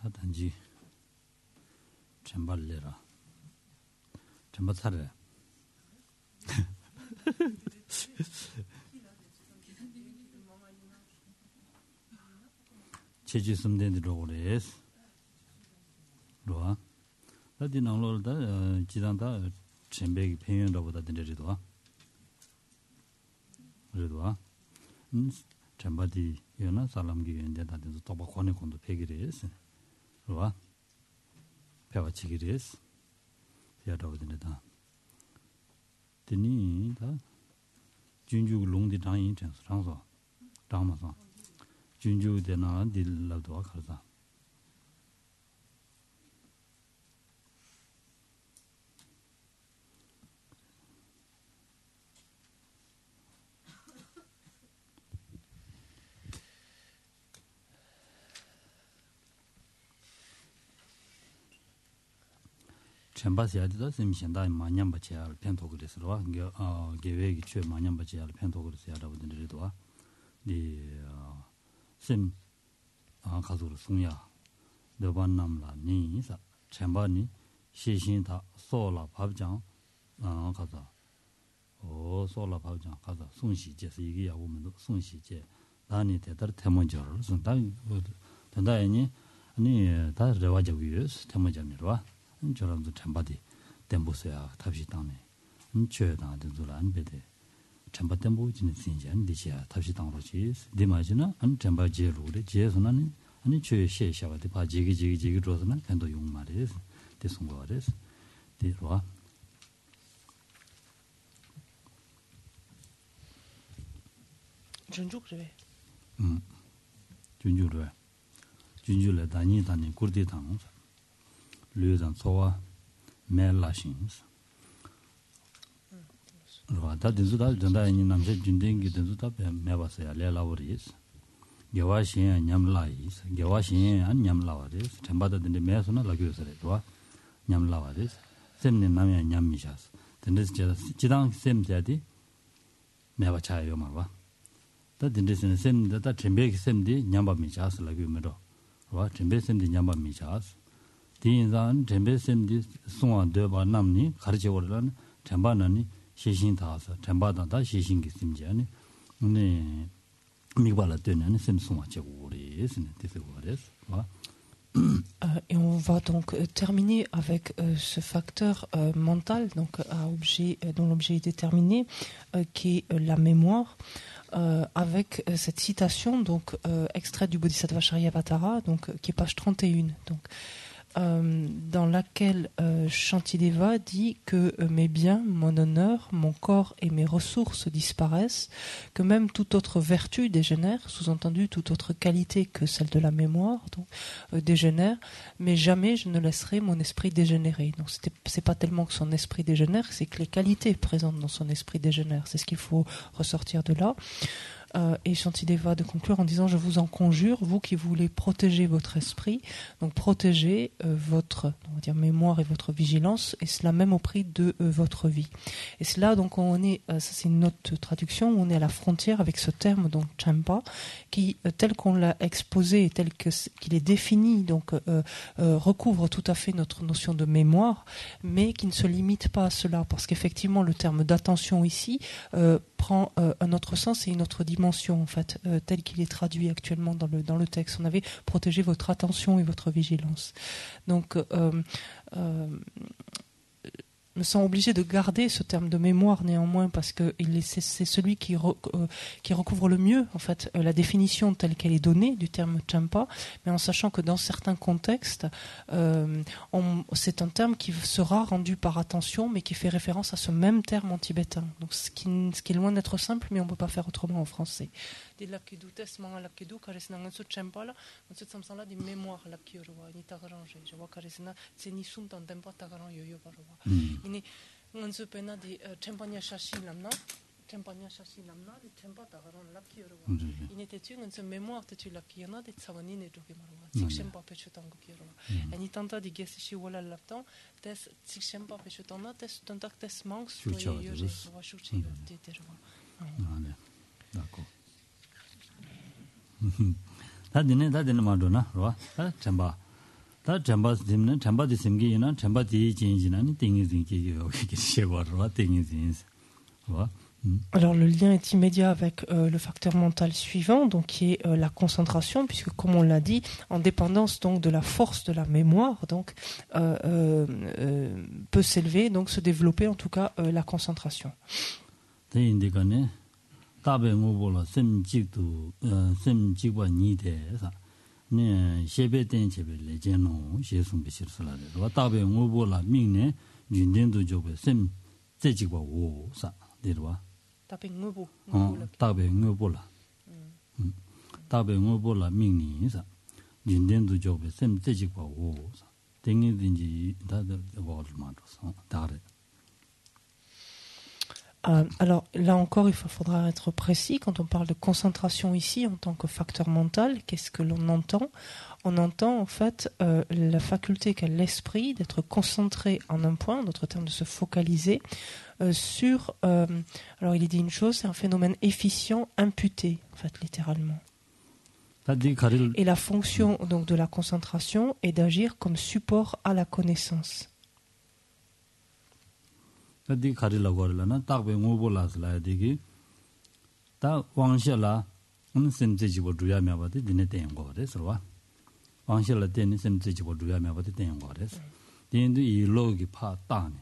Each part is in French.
단지 쳔발레라 쳔바타레 체지 숨된디로 그래스 로아 어디 나올다 지단다 쳔베기 평연도보다 된데리도와 그래도와 쳔바디 요나 살람기 연데다 된서 또바코네 콘도 페기레스 로아 배워치기레스 야다고 된다 드니 다 준주 롱디 장인 전수랑서 담아서 준주 되나 딜라도 가르다 쳔바시아디도 심신다 마냠바치알 펜토그레스로와 게웨기 최 마냠바치알 펜토그레스야라고 된데도와 심 가족을 송야 너반남라 니사 쳔바니 시신다 소라 밥장 가자 소라 밥장 가자 송시제스 이게 야고면도 송시제 나니 대다르 태문절을 선다 된다니 아니 다 레와저위스 태문점이로와 저랑도 쳔바디 템보스야 탑시 땅네 최다 된줄 안베데 쳔바 템보 지는 신전 디시야 탑시 땅로지 디마지나 안 쳔바제로데 제선은 아니 최 셰샤바데 바지기 로스는 펜도 용마레스 데송거레스 디로아 준주그래 준주래 다니 구르디 당 류단 소와 멜라신스 로다 된주다 전다니 남제 준댕기 된주다 매바서야 레라오리스 겨와신 냠라이스 겨와신 안 냠라와리스 템바다든데 매서나 라교서래 도와 냠라와리스 셈네 남야 냠미샤스 된데스 지당 셈자디 매바차요 말와 다 된데스는 셈다 템베기 셈디 냠바미샤스 라교메로 와 템베 셈디 냠바미샤스 디인산 템베셈디 송아데바 남니 가르쳐오르란 템바나니 시신다서 템바다다 시신기 심지아니 네 미발라 되는 셈송아체고리스네 데세고레스 와 Et on va donc terminer avec ce facteur mental, donc à objet, dont l'objet est déterminé, qui est la mémoire, avec cette citation donc extraite du Bodhisattva Charyavatara, donc qui est page 31. Donc dans laquelle Shantideva dit que mes biens, mon honneur, mon corps et mes ressources disparaissent, que même toute autre vertu dégénère, sous-entendu toute autre qualité que celle de la mémoire, donc dégénère, mais jamais je ne laisserai mon esprit dégénérer. Donc c'est pas tellement que son esprit dégénère, c'est que les qualités présentes dans son esprit dégénèrent. C'est ce qu'il faut ressortir de là. Et Shantideva de conclure en disant: je vous en conjure, vous qui voulez protéger votre esprit, donc protéger votre, on va dire, mémoire et votre vigilance, et cela même au prix de votre vie. Et cela, donc, on est, ça c'est une autre traduction, on est à la frontière avec ce terme, donc Champa, qui, tel qu'on l'a exposé et tel qu'il est défini, donc recouvre tout à fait notre notion de mémoire, mais qui ne se limite pas à cela, parce qu'effectivement le terme d'attention ici prend un autre sens et une autre dimension en fait, tel qu'il est traduit actuellement dans le texte. On avait protégé votre attention et votre vigilance. Donc me sens obligé de garder ce terme de mémoire néanmoins parce que c'est celui qui recouvre le mieux en fait la définition telle qu'elle est donnée du terme Champa, mais en sachant que dans certains contextes c'est un terme qui sera rendu par attention mais qui fait référence à ce même terme en tibétain, donc ce qui est loin d'être simple, mais on ne peut pas faire autrement en français. Di lapkidu tes manga lapkidu karesna ngansu Champa ngansu samsala di mémoire lapkiru ni tagarange je vois karesna tseni sum tan tempa tagaran yoyo barwa ini ngansu pena di Champanya shashi lamna di tempa tagaran lapkiru ini tetu ngansu mémoire tetu lapkiyana di tsawani ne jogi marwa sikshempa pechutango kiro ani tanta di gesishi wala laptan tes sikshempa pechutana tes tantak tes mangs to yoyo je vois chuchi de terwa d'accord 다디네 마도나 로아 쳔바 다 잠바스dimne 잠바디 심기나 잠바디 진진나니 띵이진기 여기 시고로 띵이진. 와. Alors le lien est immédiat avec le facteur mental suivant, donc qui est la concentration, puisque comme on l'a dit, en dépendance donc de la force de la mémoire, donc peut s'élever, donc se développer en tout cas la concentration. 대인데가네 답에 뭐보라 셈직도 셈직과 니데사 네 셰베된 제벨레 제노 셰숨비시르슬라데 와 답에 뭐보라 민네 윤된도 조베 셈 제직과 오사 데르와 답에 뭐보라 답에 뭐보라 민니사 윤된도 조베 셈 제직과 오사 땡이든지 다들 뭐르마도서 다르. Alors là encore, il faudra être précis. Quand on parle de concentration ici en tant que facteur mental, qu'est-ce que l'on entend? On entend en fait la faculté qu'a l'esprit d'être concentré en un point, en d'autres termes de se focaliser sur... alors il est dit une chose, c'est un phénomène efficient imputé, en fait littéralement. Et la fonction donc de la concentration est d'agir comme support à la connaissance. di kharila gorlana takbe ngobolas la digi ta wangshala semje jibo duya me ba de dine ten gore swa wangshala den semje jibo duya me ba de ten gore den di logi pha ta ne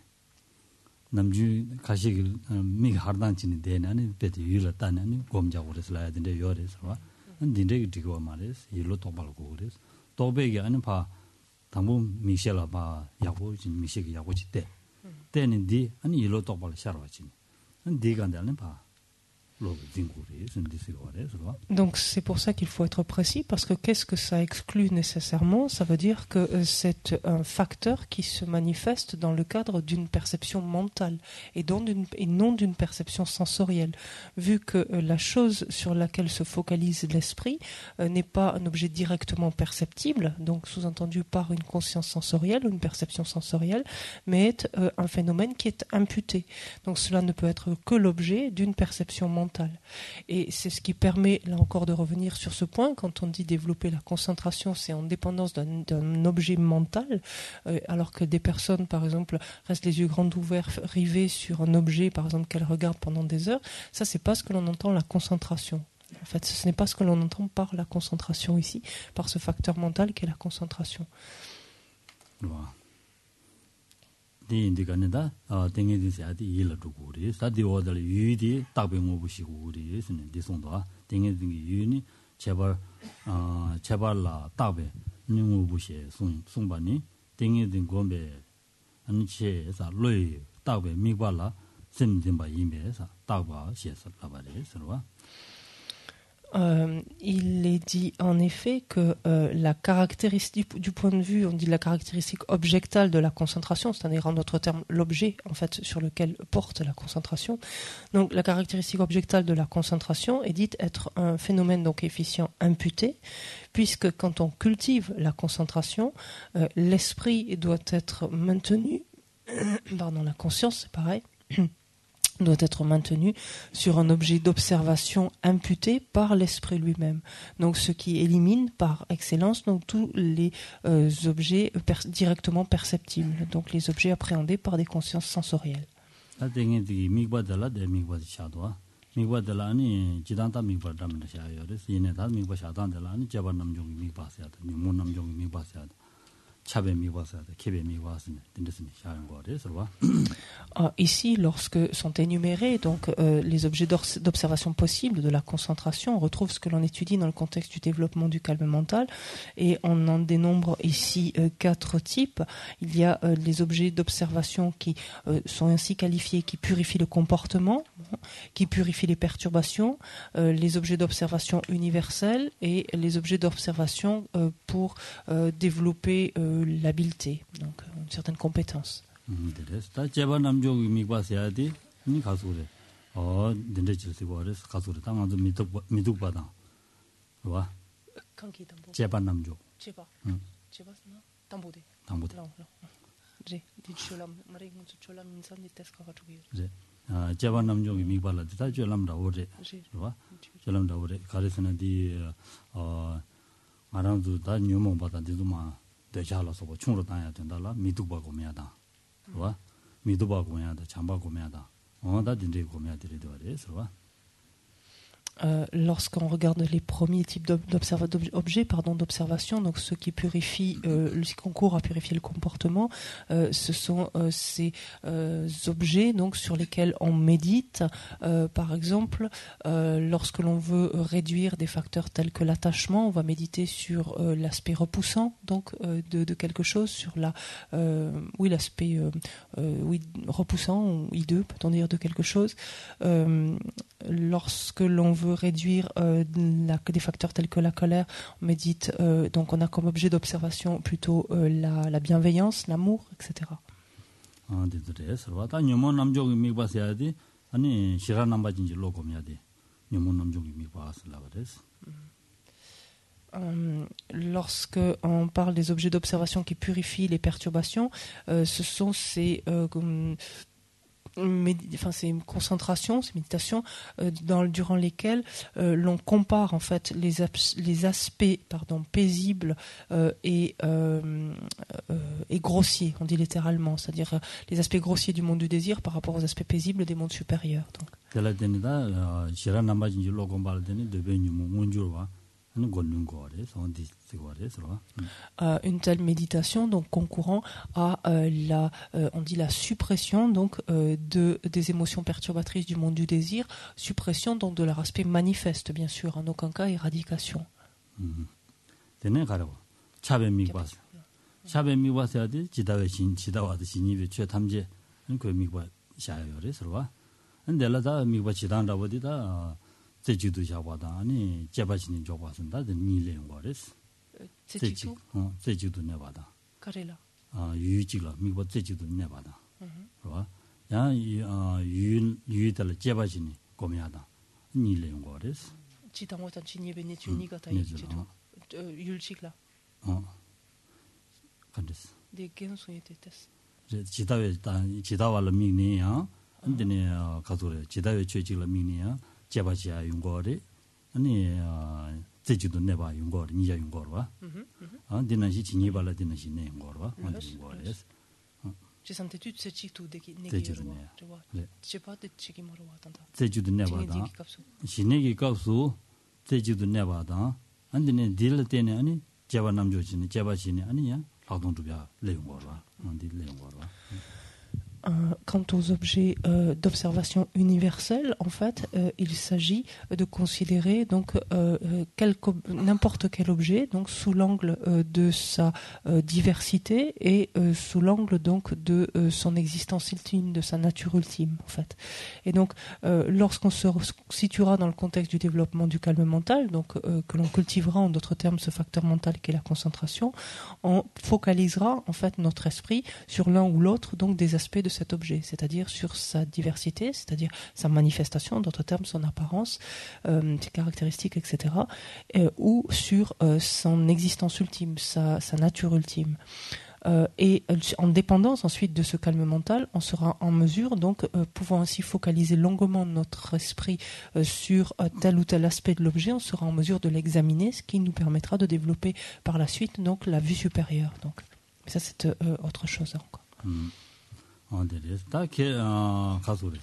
namju kashi mi hardan chini de na ne pe de yula ta ne gomja gore sla de yore swa dinde digo mares yilo tobal gore tobe ge an pha tambu mi shela ba yago jin mi shege yago jite 때는디 아니 일로 똑바로 샤르와지. 디간달는 봐. Donc c'est pour ça qu'il faut être précis, parce que qu'est-ce que ça exclut nécessairement? Ça veut dire que c'est un facteur qui se manifeste dans le cadre d'une perception mentale et non d'une perception sensorielle, vu que la chose sur laquelle se focalise l'esprit n'est pas un objet directement perceptible, donc sous-entendu par une conscience sensorielle ou une perception sensorielle, mais est un phénomène qui est imputé. Donc cela ne peut être que l'objet d'une perception mentale. Et c'est ce qui permet, là encore, de revenir sur ce point. Quand on dit développer la concentration, c'est en dépendance d'un objet mental, alors que des personnes, par exemple, restent les yeux grands ouverts, rivés sur un objet, par exemple, qu'elles regardent pendant des heures. Ça, c'est pas ce que l'on entend la concentration. En fait, ce n'est pas ce que l'on entend par la concentration ici, par ce facteur mental qu'est la concentration. Wow. di indicaneda tengedi siati yila duguri sadi odal yudi takbe ngobushi guri sine disongda tengedi yuni chebar la takbe ngobushi songbani tengedi gombe anche sa loi takbe mibala semdimba yime sa takba shesa labare serwa. Il est dit en effet que la caractéristique du point de vue, on dit la caractéristique objectale de la concentration, c'est-à-dire en d'autres termes l'objet en fait sur lequel porte la concentration. Donc la caractéristique objectale de la concentration est dite être un phénomène donc efficient imputé, puisque quand on cultive la concentration, l'esprit doit être maintenu, pardon, la conscience c'est pareil. Doit être maintenu sur un objet d'observation imputé par l'esprit lui-même. Donc ce qui élimine par excellence donc tous les objets directement perceptibles, donc les objets appréhendés par des consciences sensorielles. Ici, lorsque sont énumérés donc, les objets d'observation possibles de la concentration, on retrouve ce que l'on étudie dans le contexte du développement du calme mental, et on en dénombre ici 4 types. Il y a les objets d'observation qui sont ainsi qualifiés, qui purifient le comportement, qui purifient les perturbations, les objets d'observation universels et les objets d'observation pour développer l'habileté, donc une certaine compétence. 대자라서 뭐 충으로 다녀야 된다라 미두바 고매하다. 그봐 미두바 고매하다 잠바 고매하다. 다 딘데 고매야 되리도 그래서 Lorsqu'on regarde les premiers types d'objets d'observation, donc ceux qui purifient, qui concourent à purifier le comportement, ce sont ces objets donc sur lesquels on médite. Par exemple, lorsque l'on veut réduire des facteurs tels que l'attachement, on va méditer sur l'aspect repoussant donc de quelque chose, sur l'aspect repoussant ou hideux, peut-on dire, de quelque chose. Lorsque l'on veut réduire des facteurs tels que la colère, on médite, donc on a comme objet d'observation plutôt la bienveillance, l'amour, etc. Lorsque on parle des objets d'observation qui purifient les perturbations, ce sont ces concentrations, ces méditations durant lesquelles l'on compare en fait les aspects paisibles et grossiers, on dit littéralement, c'est-à-dire les aspects grossiers du monde du désir par rapport aux aspects paisibles des mondes supérieurs. Donc. Une telle méditation donc concourant à on dit la suppression donc des émotions perturbatrices du monde du désir, suppression donc de leur aspect manifeste, bien sûr, en aucun cas éradication. 제주도 잡아다 아니 제바진이 줘봤는다 니래는 거랬어. 제주 제주도 내봐다. 그래라. 유지라 미국 제주도 내봐다. 그봐. 야 유달 제바진이 고민하다. 니래는 거랬어. 지당어단 진입에 주니가 다 있지도. 율직라. 간댔어. 네 개연성이 됐어. 지다와를 미네야. 근데네 가도래 지다에 죄질을 미네야. 제바지야 용거리 아니 제주도 내봐 용거리 니자 용거리와 디나시 진이발라 디나시 내 용거리와 원거리스 제산테 뚜츠치투 데기 네기로 좋아 제바데 치기 뭐로 왔단다 제주도 내봐다 신내기 값수 제주도 내봐다 안디네 딜 때네 아니 제바 남조지네 제바지네 아니야劳动主야 내용거리와 디 내용거리와 Quant aux objets d'observation universelle, en fait, il s'agit de considérer donc n'importe quel objet donc sous l'angle de sa diversité et sous l'angle donc de son existence ultime, de sa nature ultime, en fait. Et donc, lorsqu'on se situera dans le contexte du développement du calme mental, donc que l'on cultivera en d'autres termes ce facteur mental qui est la concentration, on focalisera en fait notre esprit sur l'un ou l'autre donc des aspects de cet objet, c'est-à-dire sur sa diversité, c'est-à-dire sa manifestation, en d'autres termes son apparence, ses caractéristiques, etc., ou sur son existence ultime, sa nature ultime. Et en dépendance ensuite de ce calme mental, on sera en mesure, donc, pouvant ainsi focaliser longuement notre esprit sur tel ou tel aspect de l'objet, on sera en mesure de l'examiner, ce qui nous permettra de développer par la suite donc la vue supérieure. Donc, ça c'est autre chose encore. 다 가소래.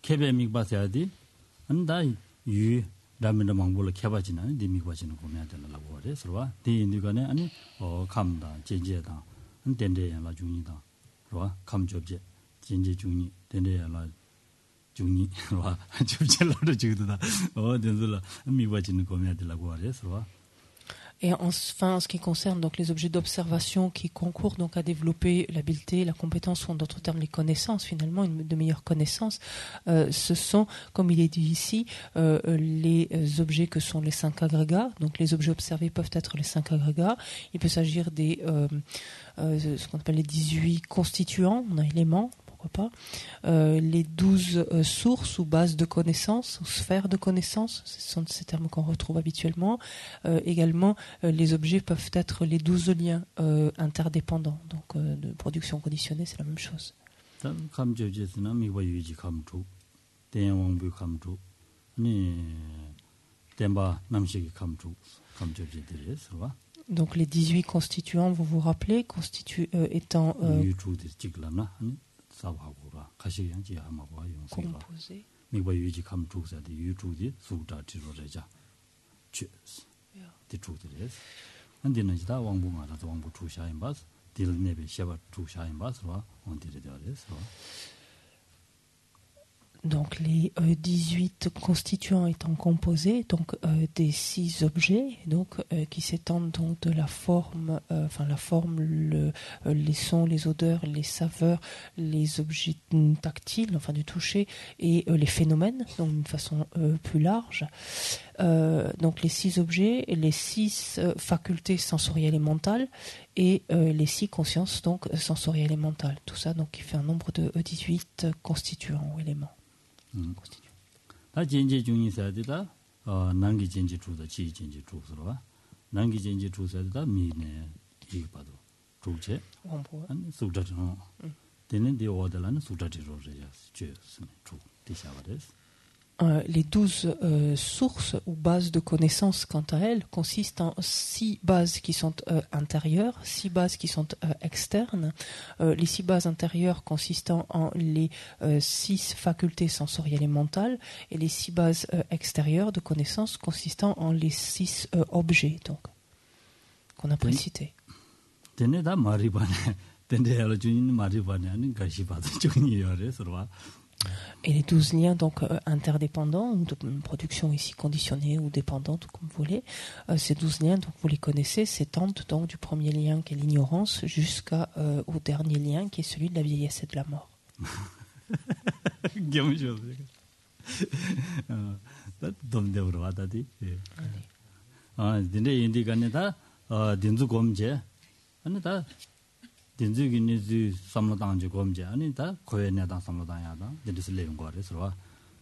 개배 미바세야디 안다 유 라면의 망불을 개바지는 네 미바지는 보면 되려고 그래. 서로와 네 인디가네 아니 감다 제제다. 된대야라 중이다. 그러와 감접제 진제 중이 된대야라 중이 그러와 접제라도 주도다. 된들라 미바지는 보면 되려고 그래. 서로와 Et enfin, en ce qui concerne donc les objets d'observation qui concourent donc à développer l'habileté, la compétence, ou en d'autres termes les connaissances, finalement, de meilleures connaissances, ce sont, comme il est dit ici, les objets que sont les 5 agrégats. Donc les objets observés peuvent être les 5 agrégats. Il peut s'agir des ce qu'on appelle les 18 constituants, on a éléments. Pas. Les 12 sources ou bases de connaissances, ou sphères de connaissances, ce sont ces termes qu'on retrouve habituellement. Également, les objets peuvent être les 12 liens interdépendants, donc de production conditionnée, c'est la même chose. Donc les 18 constituants, vous vous rappelez, étant composés. Donc les 18 constituants étant composés donc des 6 objets donc qui s'étendent donc de la forme la forme, les sons, les odeurs, les saveurs, les objets tactiles enfin du toucher et les phénomènes donc d'une façon plus large. Donc les 6 objets, les 6 facultés sensorielles et mentales et les 6 consciences donc sensorielles et mentales. Tout ça donc qui fait un nombre de 18 constituants ou éléments. 다 전제 중에서다 난기 전제 주다 지 전제 주서와 난기 전제 주서다 미네 이 봐도 주체 안 수다죠 되는 데 오더라는 수다지로 주 디샤바데스 Les 12 sources ou bases de connaissances, quant à elles, consistent en 6 bases qui sont intérieures, 6 bases qui sont externes. Les 6 bases intérieures consistant en les 6 facultés sensorielles et mentales, et les 6 bases extérieures de connaissances consistant en les 6 objets, donc, qu'on a précités. Et les 12 liens donc interdépendants, ou de production ici conditionnée ou dépendante, comme vous voulez, ces 12 liens, donc vous les connaissez, s'étendent donc du premier lien qui est l'ignorance jusqu'au dernier lien qui est celui de la vieillesse et de la mort. 딘즈기니지 삼로당지 검제 아니다 고연야당 삼로당야다 딘드스 레용거래서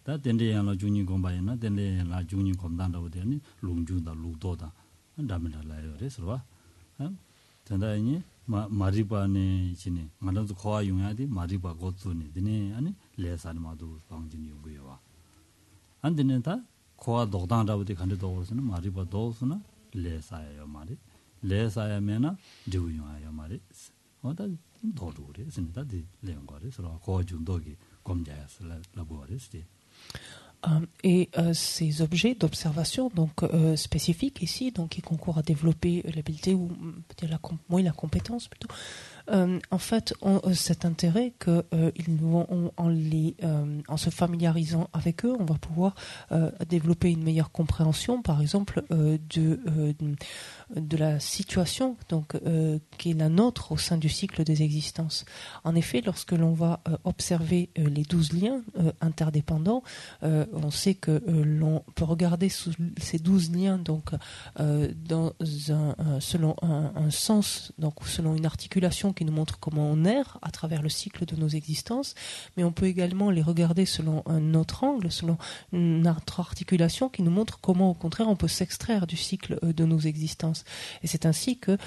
다 딘데야로 중니 공바이나 딘데라 중니 검단다고 되니 롱주다 루도다 담을라요래서 전다니 마리바네 지니 만도 거와 용야디 마리바 고츠니 디네 아니 레사르마도 방진 용고요와 안디는다 거와 독당다고디 간데도 오스는 마리바 도스나 레사예요 말이 레사야면은 지우용아요 말이 Et ces objets d'observation donc spécifiques ici, donc qui concourent à développer l'habileté ou peut-être la compétence plutôt, en fait ont cet intérêt que en se familiarisant avec eux, on va pouvoir développer une meilleure compréhension, par exemple de la situation donc qui est la nôtre au sein du cycle des existences. En effet, lorsque l'on va observer les 12 liens interdépendants, on sait que l'on peut regarder ces 12 liens donc selon un sens, donc selon une articulation qui nous montre comment on erre à travers le cycle de nos existences, mais on peut également les regarder selon un autre angle, selon une autre articulation qui nous montre comment au contraire on peut s'extraire du cycle de nos existences. Et c'est ainsi que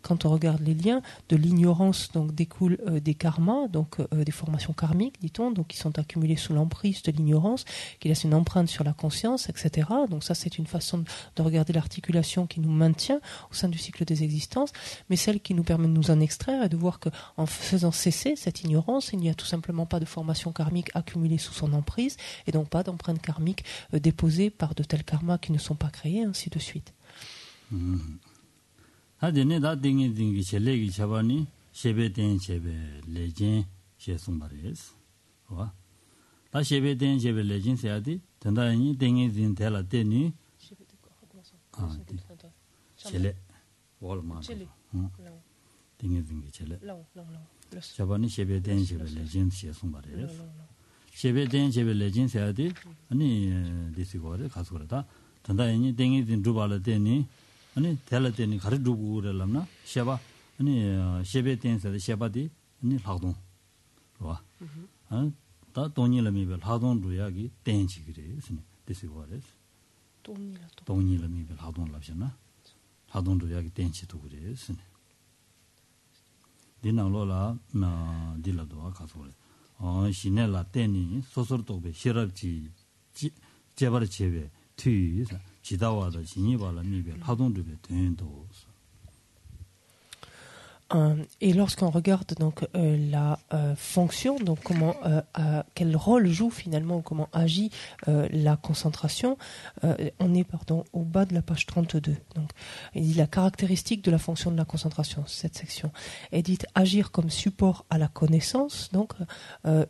quand on regarde les liens, de l'ignorance donc découlent des karmas, donc des formations karmiques, dit-on, donc qui sont accumulées sous l'emprise de l'ignorance, qui laissent une empreinte sur la conscience, etc. Donc ça, c'est une façon de regarder l'articulation qui nous maintient au sein du cycle des existences, mais celle qui nous permet de nous en extraire et de voir qu'en faisant cesser cette ignorance, il n'y a tout simplement pas de formation karmique accumulée sous son emprise, et donc pas d'empreinte karmique déposée par de tels karmas qui ne sont pas créés, ainsi de suite. 다 셰베된 셰베 레진 세야디 단다니 땡이 진 텔라 때니 셰레 월마 땡이 진 셰레 자바니 셰베된 셰베 레진 세송바레 셰베된 셰베 레진 세야디 아니 디시고레 가서라다 단다니 땡이 진 두발라 때니 아니 텔라 때니 가르 두고레람나 셰바 아니 셰베된 세데 셰바디 아니 라동 와 다 돈이라미벨 하동도야기 땡지 그래 스네 데시고레스 돈이라미벨 하동랍잖아 하동도야기 땡지도 그래 스네 디나로라 나 딜라도와 가서래 시네라 땡니 소소르도베 시럽지 제바르 제베 튀 지다와다 진이발라 미벨 하동도베 된도 Et lorsqu'on regarde donc la fonction, donc quel rôle joue finalement, comment agit la concentration, on est au bas de la page 32. Donc, il dit la caractéristique de la fonction de la concentration, cette section est dite agir comme support à la connaissance, donc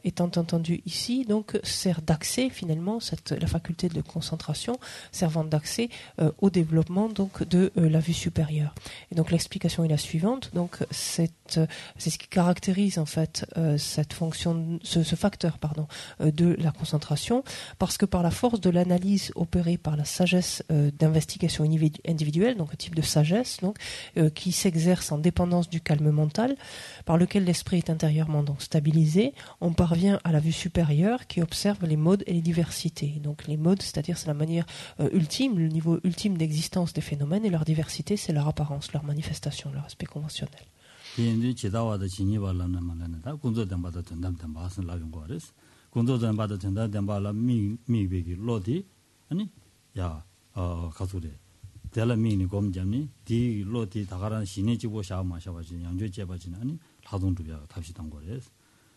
étant entendu ici, donc sert d'accès finalement, la faculté de concentration servant d'accès au développement donc de la vue supérieure. Et donc l'explication est la suivante, donc c'est ce qui caractérise en fait cette fonction, ce facteur de la concentration, parce que par la force de l'analyse opérée par la sagesse d'investigation individuelle, donc un type de sagesse donc qui s'exerce en dépendance du calme mental, par lequel l'esprit est intérieurement donc stabilisé, on parvient à la vue supérieure qui observe les modes et les diversités. Donc les modes, c'est-à-dire c'est la manière ultime, le niveau ultime d'existence des phénomènes, et leur diversité, c'est leur apparence, leur manifestation, leur aspect conventionnel. 인디 지다와의 진입발라는 말은다 군조된 바다 된다는 바슨 라용 거레스 군조된 바다 된다는 바라 미베기 로디 아니 야 가수래 델라미니 검점니 디 로디 다가란 신이지고 샤마샤바지 양조 제바지 아니 하동두야 답시던 거레스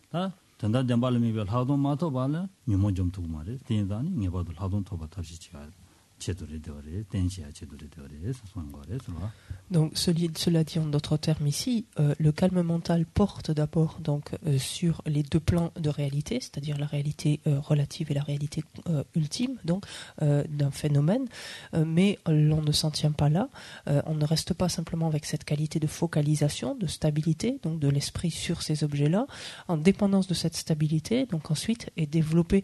다 된다는 바라 미베 하동 마토 바라 뉴모 좀 두고 말에 된다니 네바도 하동 토바 답시지가 Donc, cela dit en d'autres termes ici, le calme mental porte d'abord donc sur les deux plans de réalité, c'est-à-dire la réalité relative et la réalité ultime donc d'un phénomène, mais l'on ne s'en tient pas là. On ne reste pas simplement avec cette qualité de focalisation, de stabilité, donc de l'esprit sur ces objets-là. En dépendance de cette stabilité, donc ensuite est développée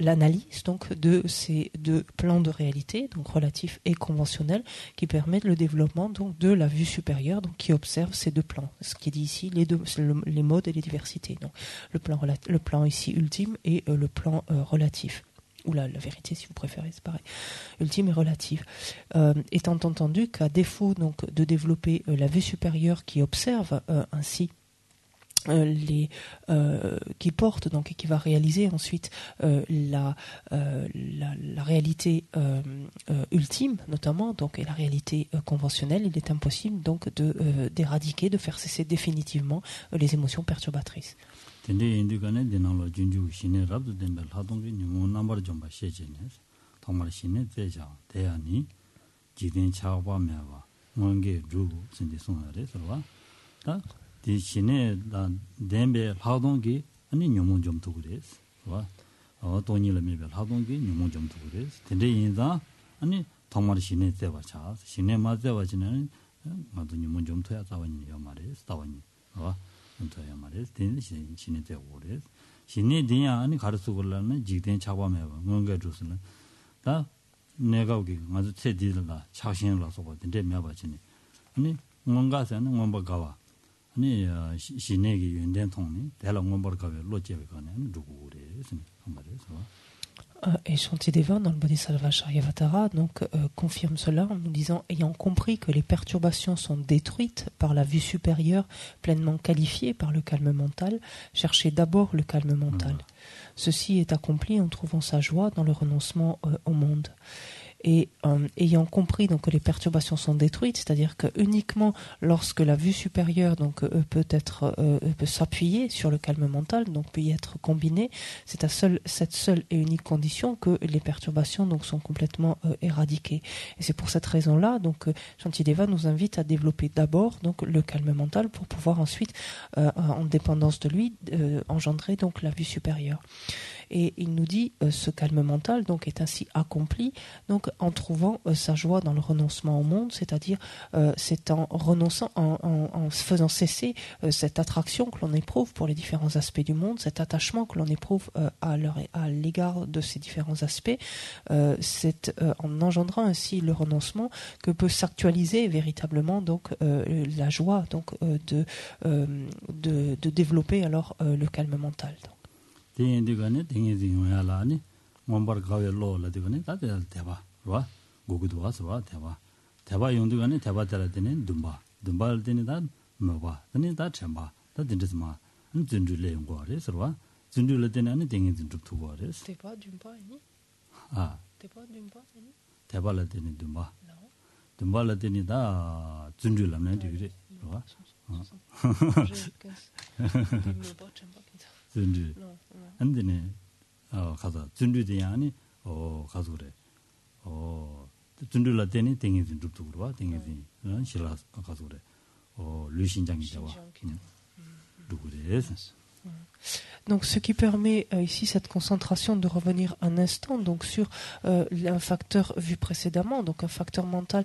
l'analyse donc de ces deux plans de réalité, donc relatif et conventionnel, qui permet le développement donc de la vue supérieure, donc qui observe ces deux plans. Ce qui est dit ici, les modes et les diversités. Donc le plan ici ultime et le plan relatif. Ou la vérité, si vous préférez, c'est pareil. Ultime et relative. Étant entendu qu'à défaut donc de développer la vue supérieure qui observe ainsi qui porte donc et qui va réaliser ensuite la réalité ultime notamment donc et la réalité conventionnelle, il est impossible donc d'éradiquer, de faire cesser définitivement les émotions perturbatrices. 디 신에 덴베 하동기 아니 뇽문 좀 두고 그랬어. 와. 돈이를 메벨 하동기 뇽문 좀 두고 그랬어. 근데 인자 아니 정말 신에 때와 차. 신에 맞아와지는 나도 뇽문 좀 토야 자원이요 말이에요. 자원이. 와. 좀 토야 말이에요. 된 신에 때 오래. 신에 뒤야 아니 가르쳐 걸라는 지된 차과매 뭔가 주스는 다 내가 오기 맞아 체디들라 차신을라서 근데 매바지니. 아니 뭔가서는 뭔가 가와. 아니 신내기 연den통이 대랑원버가에 로제가네 누구래 Et Shantideva, dans le Bodhisattva Charyavatara, donc confirme cela en nous disant, ayant compris que les perturbations sont détruites par la vue supérieure pleinement qualifiée par le calme mental, cherchez d'abord le calme mental. Ceci est accompli en trouvant sa joie dans le renoncement au monde. Et ayant compris donc que les perturbations sont détruites, c'est-à-dire que uniquement lorsque la vue supérieure donc peut s'appuyer sur le calme mental, donc peut y être combinée, c'est cette seule et unique condition que les perturbations donc sont complètement éradiquées. Et c'est pour cette raison-là donc Shantideva nous invite à développer d'abord donc le calme mental pour pouvoir ensuite en dépendance de lui engendrer donc la vue supérieure. Et il nous dit ce calme mental donc est ainsi accompli donc en trouvant sa joie dans le renoncement au monde, c'est-à-dire c'est en renonçant, en faisant cesser cette attraction que l'on éprouve pour les différents aspects du monde, cet attachement que l'on éprouve à l'égard de ces différents aspects, c'est en engendrant ainsi le renoncement que peut s'actualiser véritablement donc la joie donc de développer alors le calme mental. 대인들간에 등에지용야라니 원벌 가외로 라디거네 다들 대바 와 고구도 와서 와 대바 용들간에 대바들 때는 dum발 때는 다 뭐봐 근데 다 쳔바 다 딘드스마 진줄래 용거래서 와 진줄래 때는 등에진 좀 두고 그래서 대바 dum바 아니 아 대바 dum바 아니 대바를 때는 dum바 덤발라 되니다 준줄람네 되게 봐 준주 안되네 가서 준주대 아니 가서 그래 준줄라 되니 땡이 줍도 그러와 땡이 실라 가서 그래 류신장이 자와 누구래 Donc, ce qui permet ici cette concentration de revenir un instant donc sur un facteur vu précédemment, donc un facteur mental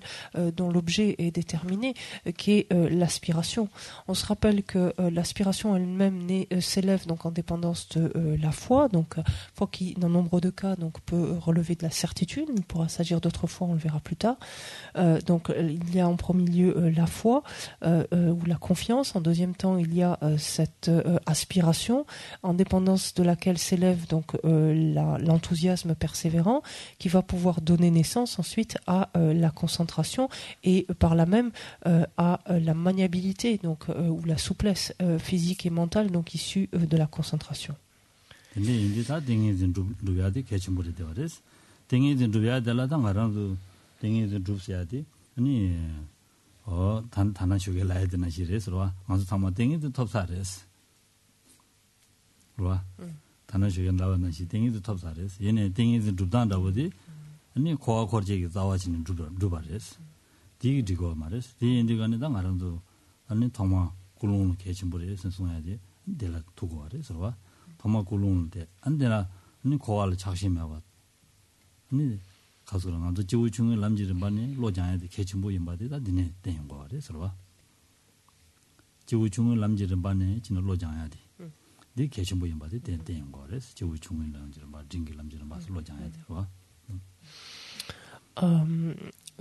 dont l'objet est déterminé, qui est l'aspiration. On se rappelle que l'aspiration elle-même s'élève donc en dépendance de la foi, donc foi qui dans nombre de cas donc peut relever de la certitude, il pourra s'agir d'autres fois, on le verra plus tard. Donc il y a en premier lieu la foi ou la confiance. En deuxième temps, il y a cette aspiration en dépendance de laquelle s'élève donc l'enthousiasme persévérant qui va pouvoir donner naissance ensuite à la concentration et par là même à la maniabilité donc ou la souplesse physique et mentale donc issue de la concentration. 와 단어적인 나왔는 시 땡이도 탑사레스 얘네 땡이도 줍단다고디 아니 고아 거제기 자와지는 주바레스 디디고 말레스 디인디가네다 말은도 아니 통마 굴롱 개침벌에 선송해야지 데라 두고 와레스 와 통마 굴롱데 안데라 아니 고아를 작심해봐 아니 가서랑 아주 지우중을 남지를 많이 로장에도 개침보 임바데다 니네 땡인 거 와레스 와 지우중을 남지를 많이 지는 로장해야지 네 개침보 임바데 땡땡 거레스 지우중을 남지를 말 징길 남지를 맛을 로장해야지 와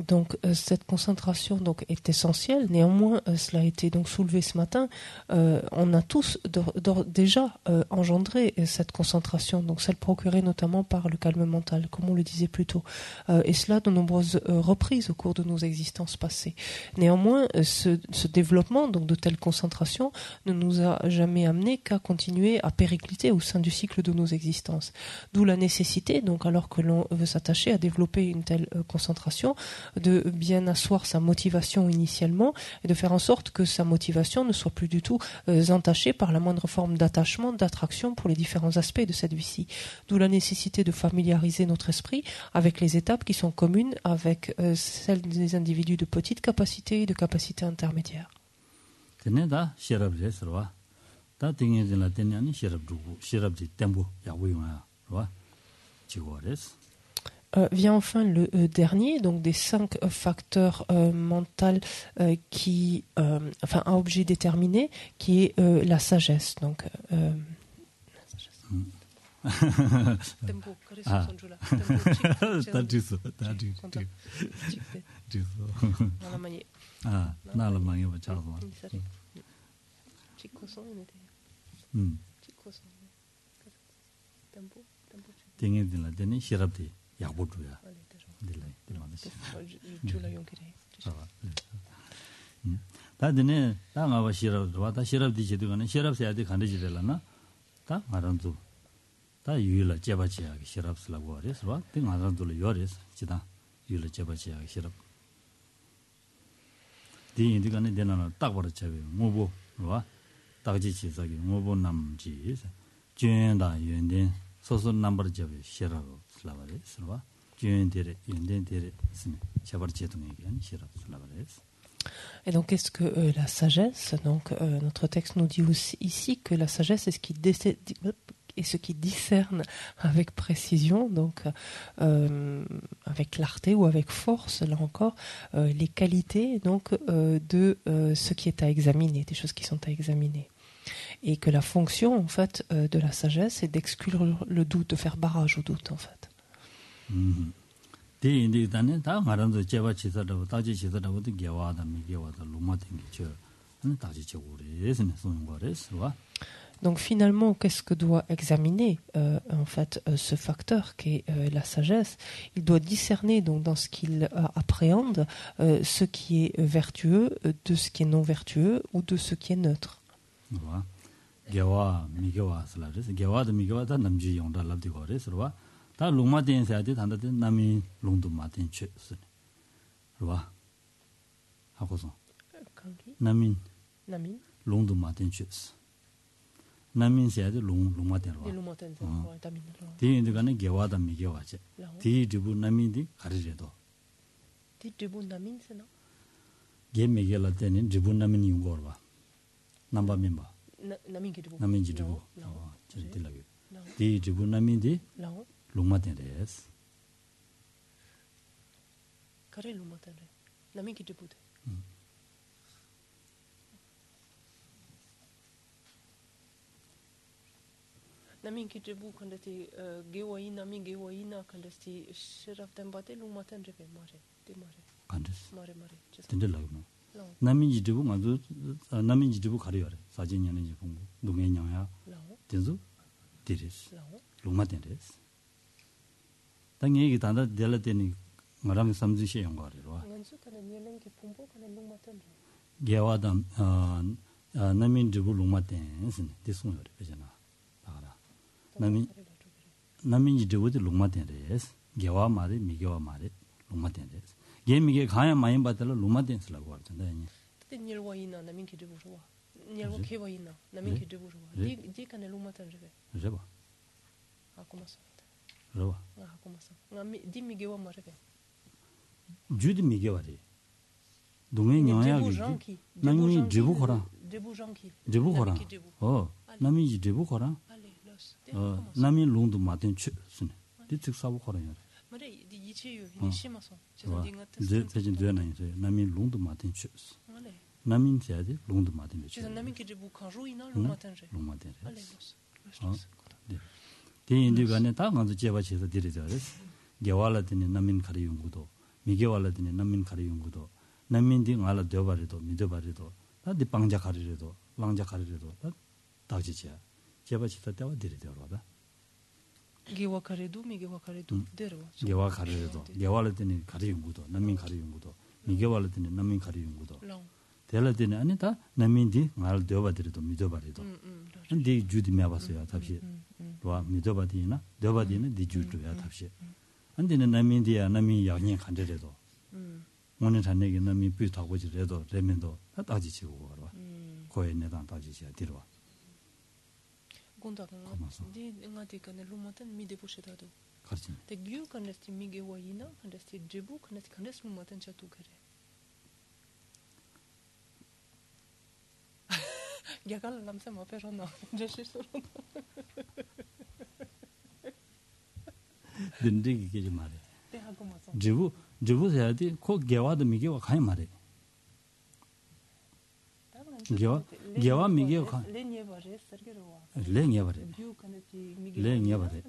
Donc cette concentration donc est essentielle. Néanmoins, cela a été donc soulevé ce matin. On a tous déjà engendré cette concentration, donc celle procurée notamment par le calme mental, comme on le disait plus tôt, et cela de nombreuses reprises au cours de nos existences passées. Néanmoins, ce développement donc de telle concentration ne nous a jamais amené qu'à continuer à péricliter au sein du cycle de nos existences. D'où la nécessité, donc alors que l'on veut s'attacher à développer une telle concentration, de bien asseoir sa motivation initialement et de faire en sorte que sa motivation ne soit plus du tout entachée par la moindre forme d'attachement, d'attraction pour les différents aspects de cette vie-ci. D'où la nécessité de familiariser notre esprit avec les étapes qui sont communes avec celles des individus de petite capacité et de capacité intermédiaire. Vient enfin le dernier, donc des 5 facteurs mentaux qui, enfin un objet déterminé, qui est la sagesse. Donc, 약보주야. 다드네 땅아와 시럽도 다 시럽디 제도가는 시럽세야디 간디지들라나 다 말한도 다 유일라 제바지야기 시럽스라고 하래서 와 땡아란도를 요래서 지다 유일라 제바지야기 시럽 디인디가네 되나나 딱 버려쳐요 뭐보 와 딱지치사기 뭐보 남지 죄다 연된 소소 넘버 잡이 시럽 슬라바레 슬와 주연들의 연된들의 있으면 제버제동에게 시럽 슬라바레스. Et donc, qu'est-ce que la sagesse? Donc, notre texte nous dit aussi ici que la sagesse est ce qui discerne avec précision, donc avec clarté ou avec force, là encore, les qualités donc de ce qui est à examiner, des choses qui sont à examiner. Et que la fonction, en fait, de la sagesse est d'exclure le doute, de faire barrage au doute, en fait. Donc finalement, qu'est-ce que doit examiner en fait ce facteur qui est la sagesse? Il doit discerner donc dans ce qu'il appréhende ce qui est vertueux de ce qui est non vertueux ou de ce qui est neutre. 하고서 Kangi, 나민 Namin, 롱도 마텐 쮸스 나민 세야데 롱 롱마텐 des 와 Lumaten, Tamin, 디인데 간에 개와다 미개와체 디 디부 나민디 가르제도 Dit Debout Namin, c'est non? 게 미개라 때는 디부 나민 용거 봐 남바 멤버 Namin qui Debout. 나민 지디부 Non. 진딜라게 Non. 디 디부 나민디 Non. 롱마텐레스 Carré Lumaten. Namin qui Debout. Namin qui Debout, quand était Gewaïna, Namin Gewaïna, quand était Sheriff Dembate, Lumaten, je vais marrer. Démarrer. 간데스 Marrer. 진딜라게 Non. 나민 지디부 가도 나민 지디부 가려요 사진년에 지 공부 동해ኛ야 Non. 된수 디리스 Non. 롱마텐레스 당연히 이게 단다 될 때니 말하면 삼주시 연구하래로 Ngansu, quand est Nielang qui Pombo, quand est Lumaten. 개와담 나민 지부 롱마텐스 디송요 되잖아 알아 나민 지부도 롱마텐레스 개와 말이 미개와 말이 롱마텐레스 게미게 가야 많이 받들어 롱마텐스라고 하잖아요 Peut-être Nielwaïna, Namin qui Debout. Nielwa Kewaïna, Namin qui Debout. Dis quand est Lumaten, je vais. 그래 봐 Ah, comment ça? 그래 봐 Ah, comment ça? Dis Migewa, moi, je vais. 주디 미개와리 동해 영향이 나민 지부 거라 Debout Janki. 지부 거라 Namin qui Debout. 나민 지부 거라 Allez, los. 나민 롱도 마텐 쮸스네 디특 사부 거라요 Mais il dit Yichiyu, il est chez maçon. C'est un 와 ding 제 대신 되나 이제 나민 롱도 마텐 쮸스 Allez. 나민 세야지 롱도 마텐 C'est un 쮸스 ami qui Debout quand joue, il a le matin. 롱마텐 Allez, los. 대인들간에 다 먼저 제바치서 드리죠. 개와라더니 남민 가리 연구도 미개와라더니 남민 가리 연구도 남민디 알아 되어버리도 믿어버리도 다디 방자 가리래도 왕자 가리래도 다 다지지야. 제바치서 때와 드리죠. 봐봐. Gewa Karedu, Migewa Karedu. Dero. 개와 가리래도 개와라더니 가리 연구도 남민 가리 연구도 미개와라더니 남민 가리 연구도 Long. 될라더니 아니 다 남민디 알아 되어버리도 믿어버리도 근데 주디 매봤어요. 답시 와 믿어봐디나 되어봐디는 네 주도야 답시 안데는 남민디야 남민 양년 간절해도 오늘 잔내기 남민 삐타고 지래도 레면도 다 따지치고 그러와 거에 내단 따지지야 뒤로 Gonda Comment di ngati kan le matin mi débouché dado. 가르치 Te gyu kan esti mi gewaina, kan esti Debout, kan esti kan esti le matin chatu kare. Yakal lamsa ma perona. Je suis sur. 든디기 게지 말해 Te hago maçon. 지부 해야지 코 개와도 미개와 가야 말해 개와 미개와 Lenye bare sergeroa. 레냐바래 Gyu kan esti mi 레냐바래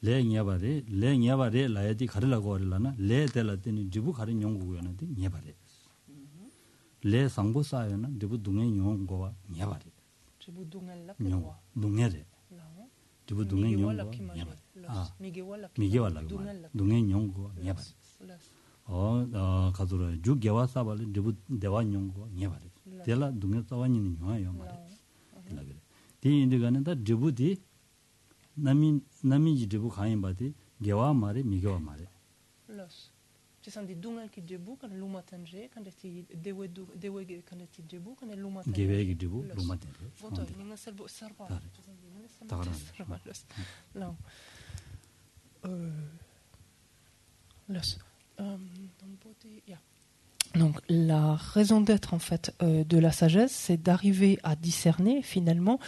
레냐바래 라야디 가르라고 하려나 레 될라더니 지부 가른 연구고야는데 녀바래 레 상보사야나 지부 동행 연구가 녀바래 Debout dungal la 녀 perwa. 동해래 Long. 지부 동행 Migewa 연구가 la kimaje. 녀바래 Los. Migewa la 미개와라 Dungal la. 동행 연구가 녀바래 Los. 가도라 주 개와 사발은 지부 대화 연구가 녀바래 될라 동해 사와니는 영화요 말해 Long. 그래 디인들가는 다 지부디 남인지 지부 가인 바디 개와 말에 미개와 말에 Los. Ci sono dei dungal che Debout, quand l'uma tange, quand esti dewe quand esti Debout, quand l'uma tange. 개외기 지부 Los. 로마테 Voto, ninga serbo sarba. Tare. Tare. Los. Long. Los. Non pote, yeah. Donc la raison d'être en fait de la sagesse, c'est d'arriver à discerner finalement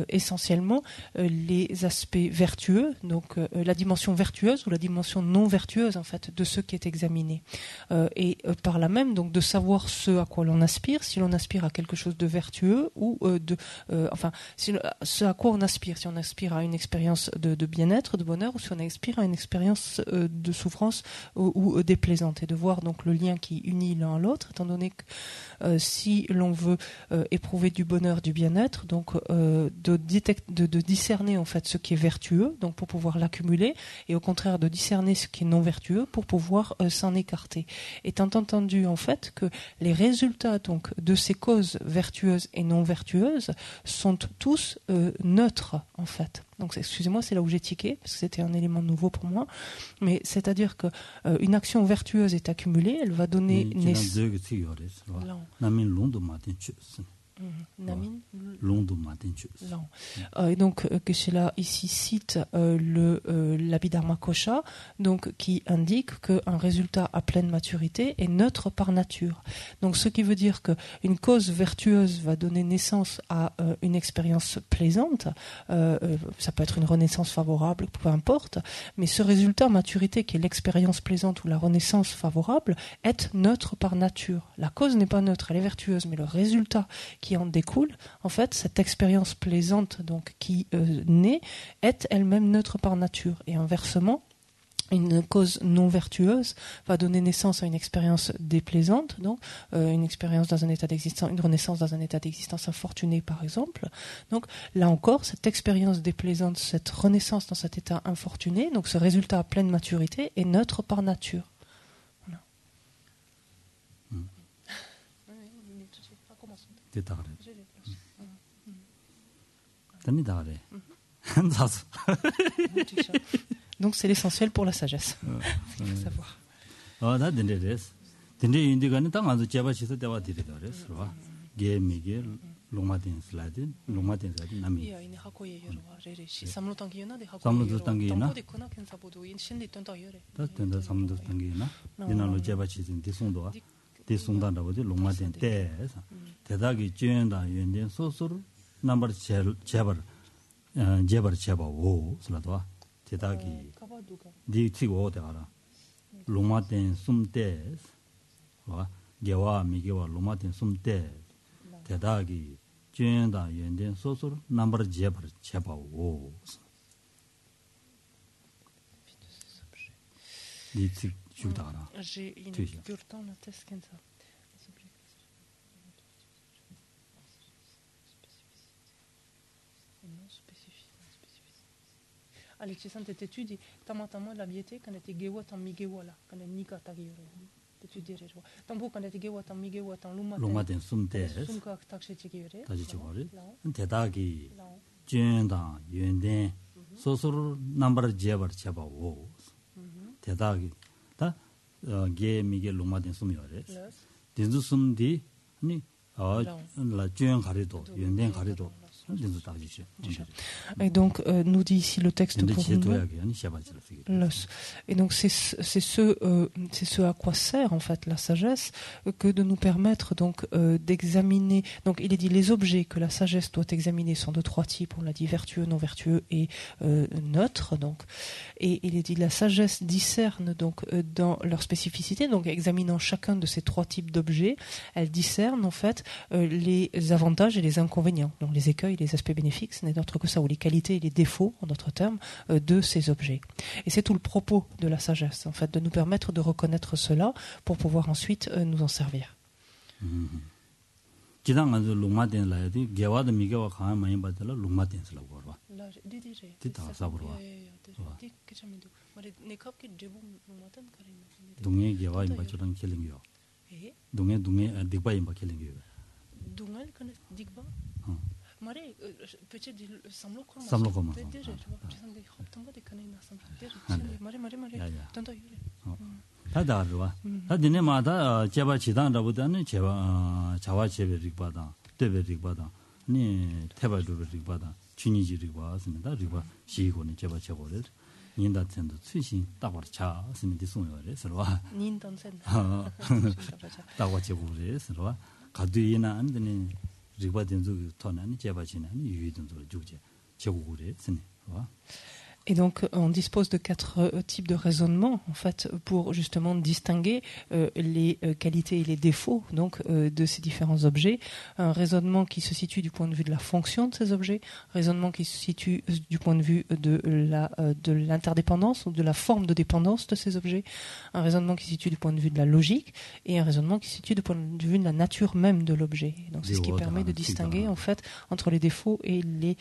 essentiellement les aspects vertueux, donc la dimension vertueuse ou la dimension non vertueuse en fait de ce qui est examiné, et par là même donc de savoir ce à quoi l'on aspire, si l'on aspire à quelque chose de vertueux ou ce à quoi on aspire, si on aspire à une expérience de bien-être, de bonheur, ou si on aspire à une expérience de souffrance ou déplaisante, et de voir donc le lien qui unit l'un à l'autre, étant donné que si l'on veut éprouver du bonheur, du bien-être, donc de discerner en fait ce qui est vertueux, donc pour pouvoir l'accumuler, et au contraire de discerner ce qui est non vertueux pour pouvoir s'en écarter. Étant entendu en fait que les résultats donc de ces causes vertueuses et non vertueuses sont tous neutres en fait. Donc excusez-moi, c'est là où j'ai tiqué, parce que c'était un élément nouveau pour moi. Mais c'est-à-dire que une action vertueuse est accumulée, elle va donner naissance. Et donc Geshe-la ici cite l'Abhidharma Kosha, donc qui indique qu'un résultat à pleine maturité est neutre par nature. Donc ce qui veut dire qu'une cause vertueuse va donner naissance à une expérience plaisante, ça peut être une renaissance favorable, peu importe, mais ce résultat à maturité qui est l'expérience plaisante ou la renaissance favorable est neutre par nature. La cause n'est pas neutre, elle est vertueuse, mais le résultat qui en découle, en fait, cette expérience plaisante donc qui naît est elle-même neutre par nature. Et inversement, une cause non vertueuse va donner naissance à une expérience déplaisante, donc une expérience dans un état d'existence, une renaissance dans un état d'existence infortuné par exemple. Donc là encore, cette expérience déplaisante, cette renaissance dans cet état infortuné, donc ce résultat à pleine maturité est neutre par nature. Voilà. Donc c'est l'essentiel pour la sagesse. Il faut savoir. 대다기 디치고 오다라 로마텐 숨테 와 게와 미게와 로마텐 숨테 대다기 쩐다 연된 소소로 넘버 제바오 디치 주다라 J'ai une figure dans la tête comme ça. Allez, tu sens cette étude, tamatamment la biété quand était gewa tan migewa là, quand est nika tagiyore. Tu dirais je vois. Tambo quand était gewa tan migewa tan lumaten sumte sumka takche chigiyore. tajichore. 대다기 쩐다 연된 소소로 넘버 제바오 대다기 다 게 미게 루마된 숨이어래. 딘주 숨디 아니 la 쩐 가리도 연된 가리도 Et donc, nous dit ici le texte pour nous. Et donc, c'est ce à quoi sert en fait la sagesse, que de nous permettre donc d'examiner. Donc, il est dit les objets que la sagesse doit examiner sont de trois types. On l'a dit vertueux, non vertueux et neutre. Donc, et il est dit la sagesse discerne donc dans leur spécificité. Donc, examinant chacun de ces trois types d'objets, elle discerne en fait les avantages et les inconvénients. Donc, les écueils, les aspects bénéfiques, ce n'est d'autre que ça, ou les qualités et les défauts, en d'autres termes, de ces objets. Et c'est tout le propos de la sagesse, en fait, de nous permettre de reconnaître cela pour pouvoir ensuite nous en servir. Mare peut-être samlo koma tanto yure 다다르와 다디네마다 제바 지단다보다는 제바 자와 제베릭바다 데베릭바다 니 테바르릭바다 춘이지릭바스니다 리바 시고는 제바 제고를 인다텐도 최신 따버차 스미디 송요레 서와 닌던센 따와 제고레 서와 가드이나 안드니 리바된도 토나니 제바지나니 유이든도 주제 제고고레 스니 와. Et donc, on dispose de 4 types de raisonnement, en fait, pour justement distinguer les qualités et les défauts donc de ces différents objets. Un raisonnement qui se situe du point de vue de la fonction de ces objets, un raisonnement qui se situe du point de vue de l'interdépendance ou de la forme de dépendance de ces objets, un raisonnement qui se situe du point de vue de la logique et un raisonnement qui se situe du point de vue de la nature même de l'objet. Donc, c'est ce qui permet de distinguer, en fait, entre les défauts et les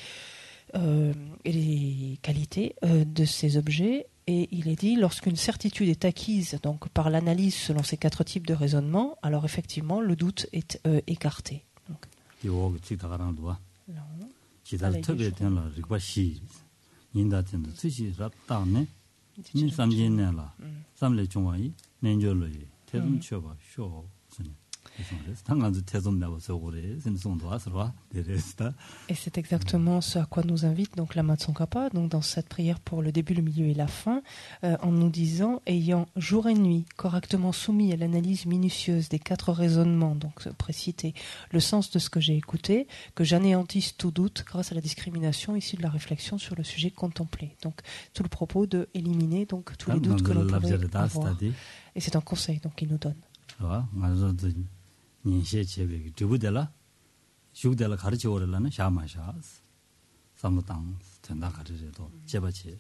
qualités de ces objets. Et il est dit, lorsqu'une certitude est acquise donc par l'analyse selon ces 4 types de raisonnement, alors effectivement le doute est écarté. Donc, 인다텐도 수시 랍다네 니 삼진내라 삼레 중앙이 nenjoloi tezum choba sho sene tanganzu tezum mebo sogore sen sondo asra deresta. Et c'est exactement ce à quoi nous invite donc Lama Tsongkhapa, donc dans cette prière pour le début, le milieu et la fin, en nous disant, ayant jour et nuit correctement soumis à l'analyse minutieuse des 4 raisonnements, donc précités, le sens de ce que j'ai écouté, que j'anéantisse tout doute grâce à la discrimination issue de la réflexion sur le sujet contemplé. Donc tout le propos de éliminer donc tous les doutes que l'on pourrait avoir. Et c'est un conseil donc qu'il nous donne. 죽대라 가르쳐 오려는 샤마샤 삼무당 전다 가르쳐도 제바치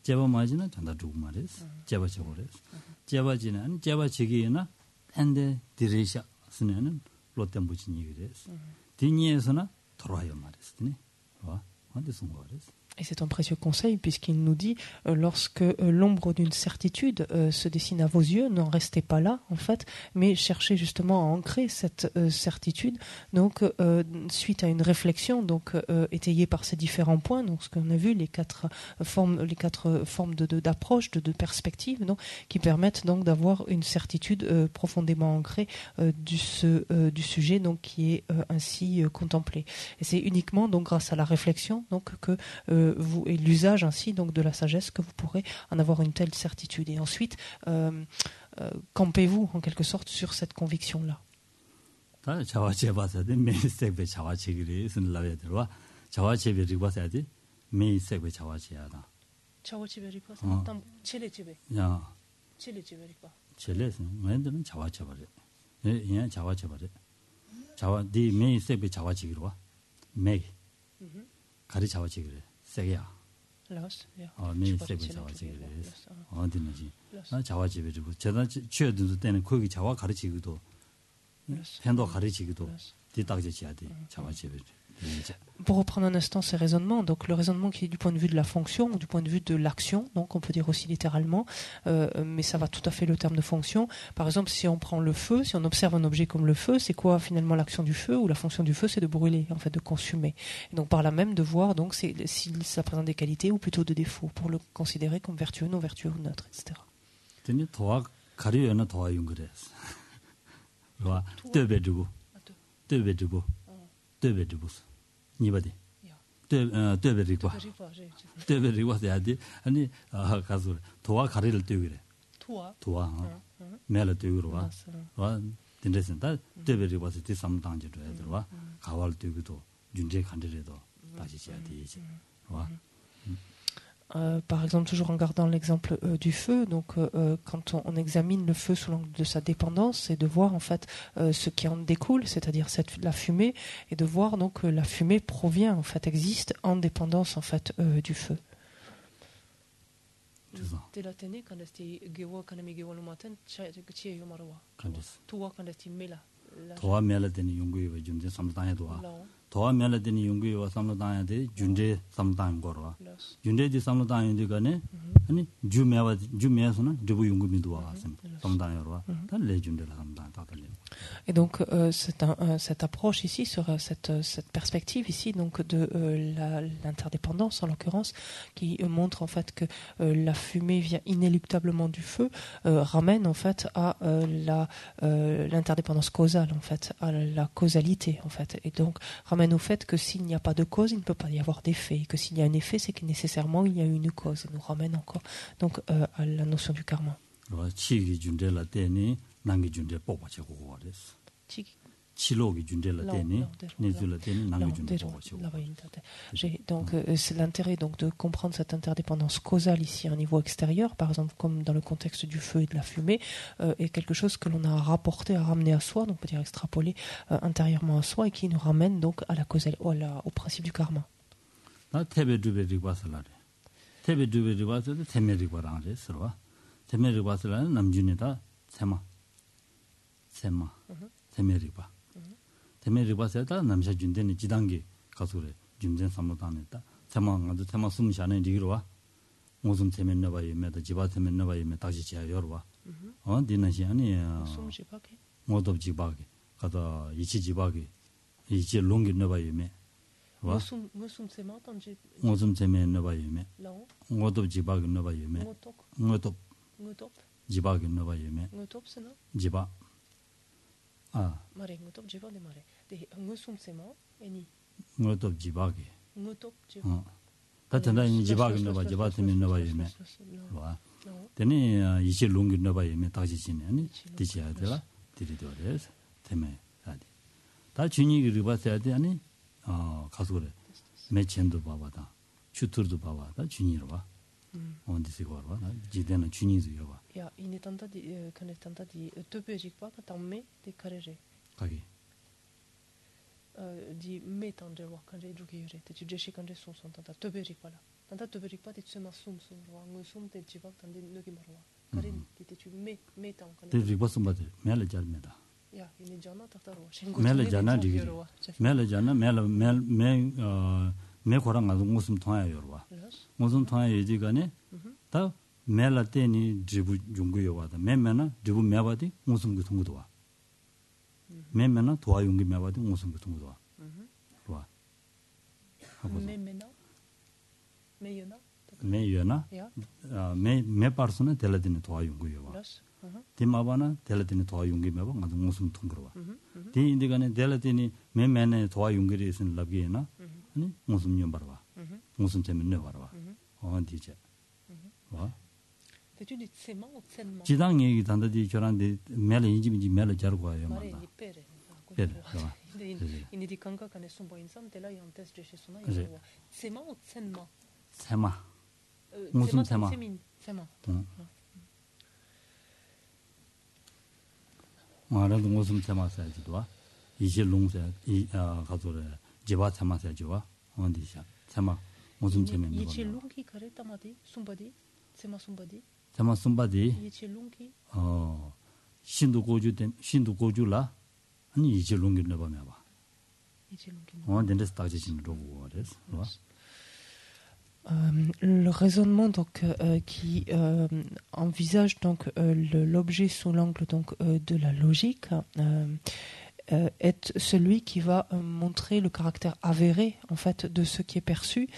제바마지는 전다 주고 말이스 제바치 오레스 제바지는 제바치기나 한데 디레샤 스네는 롯템 부친 얘기です. 디니에서나 돌아요 말이스네. 와 언제 쓴 거레스. Et c'est un précieux conseil puisqu'il nous dit lorsque l'ombre d'une certitude se dessine à vos yeux, n'en restez pas là en fait, mais cherchez justement à ancrer cette certitude. Donc suite à une réflexion donc étayée par ces différents points, donc ce qu'on a vu, les quatre formes d'approche, de perspective, donc qui permettent donc d'avoir une certitude profondément ancrée du sujet donc qui est ainsi contemplé. Et c'est uniquement donc grâce à la réflexion donc que et l'usage ainsi donc de la sagesse que vous pourrez en avoir une telle certitude. Et ensuite, campez-vous en quelque sorte sur cette conviction-là. 세게야. 네 세게 자와지기를. 어디는지. 자와지베지고 제가 취해도 때는 거기 자와 가르치기도 편도 가르치기도 뒤딱지해야 돼. 자와지베지. Pour reprendre un instant ces raisonnements, donc le raisonnement qui est du point de vue de la fonction ou du point de vue de l'action, donc on peut dire aussi littéralement, mais ça va tout à fait le terme de fonction. Par exemple, si on prend le feu, si on observe un objet comme le feu, c'est quoi finalement l'action du feu ou la fonction du feu, c'est de brûler, en fait, de consumer. Et donc par là même de voir donc si ça présente des qualités ou plutôt des défauts pour le considérer comme vertueux, non vertueux ou neutre, etc. 근데 도와 가려는 도와 용거래스. 와 뜨베주고 뜨베주고 뜨베주고 니바디 뜨베리고 뜨베리고 해야지 아니 가서 도와 가리를 뜨기래 도와 매를 뜨기로 와 된대선다 뜨베리고 와서 뒤삼당지로 해들 와 가월 뜨기도 윤제 간들에도 다시 해야 되지 와 Par exemple, toujours en gardant l'exemple du feu, donc quand on examine le feu sous l'angle de sa dépendance, c'est de voir en fait ce qui en découle, c'est-à-dire la fumée, et de voir donc que la fumée provient en fait, existe en dépendance en fait du feu. 도와 멜라데니 용구와 삼로당야데 준제 삼당 거와 준제디 삼로당인데 간에 아니 주메서는 주부 용구미도와 삼당여와 다 레준데라 삼당 다들. Et donc cette approche ici sera cette perspective ici donc de l'interdépendance en l'occurrence qui montre en fait que la fumée vient inéluctablement du feu ramène en fait à l'interdépendance causale en fait à la causalité en fait et donc ramène au fait que s'il n'y a pas de cause il ne peut pas y avoir d'effet et que s'il y a un effet c'est que nécessairement il y a une cause et nous ramène encore donc à la notion du karma. nangi junde popa che ko wares chilogi junde la tene nezula tene nangi junde popa che. Donc c'est l'intérêt donc de comprendre cette interdépendance causale ici à un niveau extérieur par exemple comme dans le contexte du feu et de la fumée est quelque chose que l'on a rapporté à ramener à soi donc on peut dire extrapoler intérieurement à soi et qui nous ramène donc à la causale au principe du karma. Na tebe duberi basalare tebe duberi basale temeri barangre serwa temeri basale namjuneda sema 세메리바 세메리바세다 남자 준데니 지단계 가수래 준전 삼로단했다 세마가도 세마 숨샤네 리로와 무슨 세면나 봐요 메다 지바 세면나 봐요 메 다시 지야 여러와 디나시 아니 모두 지바게 가다 이치 지바게 이치 롱기 너 봐요 메 Ngosum sema tanje. Ngosum seme no ba yume. Lao. Ngotop jibag no ba yume. Ngotop. Jibag no ba yume. Ngotop sena. Jiba. Ah. Mare ngotop jiba de mare. De ngosum sema eni. Ngotop jibag. Ngotop jiba. 다 전에 jibag no ba jiba seme no ba yume. 와. 되니 이제 롱기 no ba yume 다시 지네. 아니 디지야 되라. 디리도레스. 테메. 아디. 다 준이기 리바스야 돼 아니 가서 그래. 매첸도 봐봐다. 슈터도 봐봐다. 준이로 봐. 언디시고 봐. 지대는 준이도 봐. 야, 이네 단다디 칸에 단다디 төбежик pas quand on met des carrés. 가기. Di met en devoir quand j'ai joué tu j'ai quand j'ai son tanta төбежик pas là. Tanta төбежик pas tu sema sum ngusum te jiba tande nogi marwa. Carré tu met en quand. te riba sumba de mele jarmeda. 야, 이네 자나 딱따로. mele jana digi. mele jana me 거랑 가서 무슨 통화요 봐. 무슨 통화 얘기가네. 다 mele 때니 지부 중고요 와다. 매매나 지부 매바디 무슨 그 통도 와. 매매나 도와 용기 매바디 무슨 그 통도 와. 와. 매매나 매여나 매여나 매 파르스는 텔레디네 도와 용고요 와. 디마바나 텔레디네 도와 용기 매바 가서 무슨 통도 와. 디 인디가네 텔레디니 매매네 도와 용기를 있는 랍기에나 아니 무슨 년 바로 와. 무슨 재밌네 바로 와. 어디제. 와. 대주디 세마 오센마. 지당 얘기 단다디 저란데 매를 인지민지 매를 자르고 와요. 말에 니페레. 이니디 강가간에 숨보 인삼 텔라 연테스 제시소나 이거. 세마 오센마. 세마. 무슨 세마? 세마. 말하는 무슨 세마 사야지도 와. 이제 롱세 이 가도래. 제바 세마 사야지와. 어디샤. 세마 무슨 재밌는 거. 이제 롱기 가레타마디 숨바디. 세마 숨바디. 세마 숨바디. 이제 롱기. 신도 고주라. 아니 이제 롱기 넣어봐 봐. 이제 롱기. 근데 스타지신 로고 그래서. Le raisonnement donc qui envisage donc l'objet sous l'angle donc de la logique est celui qui va montrer le caractère avéré en fait de ce qui est perçu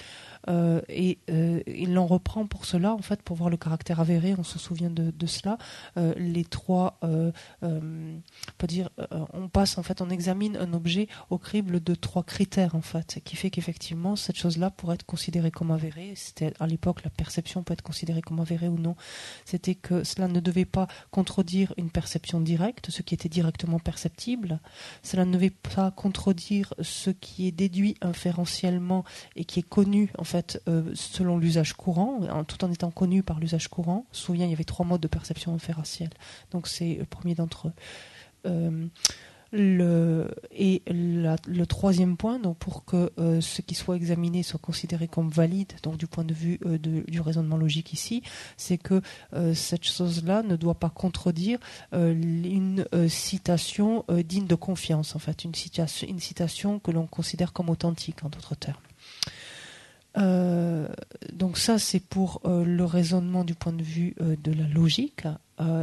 et il l'en reprend pour cela en fait pour voir le caractère avéré. On se souvient de cela. Les trois, on peut dire, on passe en fait, on examine un objet au crible de trois critères en fait, qui fait qu'effectivement cette chose-là pourrait être considérée comme avérée. C'était à l'époque la perception peut être considérée comme avérée ou non. C'était que cela ne devait pas contredire une perception directe, ce qui était directement perceptible. Cela ne devait pas contredire ce qui est déduit inférentiellement et qui est connu en fait selon l'usage courant, tout en étant connu par l'usage courant. Souviens, il y avait trois modes de perception inférentielle. Donc c'est le premier d'entre eux. Le troisième point, donc pour que ce qui soit examiné soit considéré comme valide, donc du point de vue du raisonnement logique ici, c'est que cette chose-là ne doit pas contredire une citation digne de confiance, en fait, une citation que l'on considère comme authentique, en d'autres termes. Donc ça, c'est pour le raisonnement du point de vue de la logique.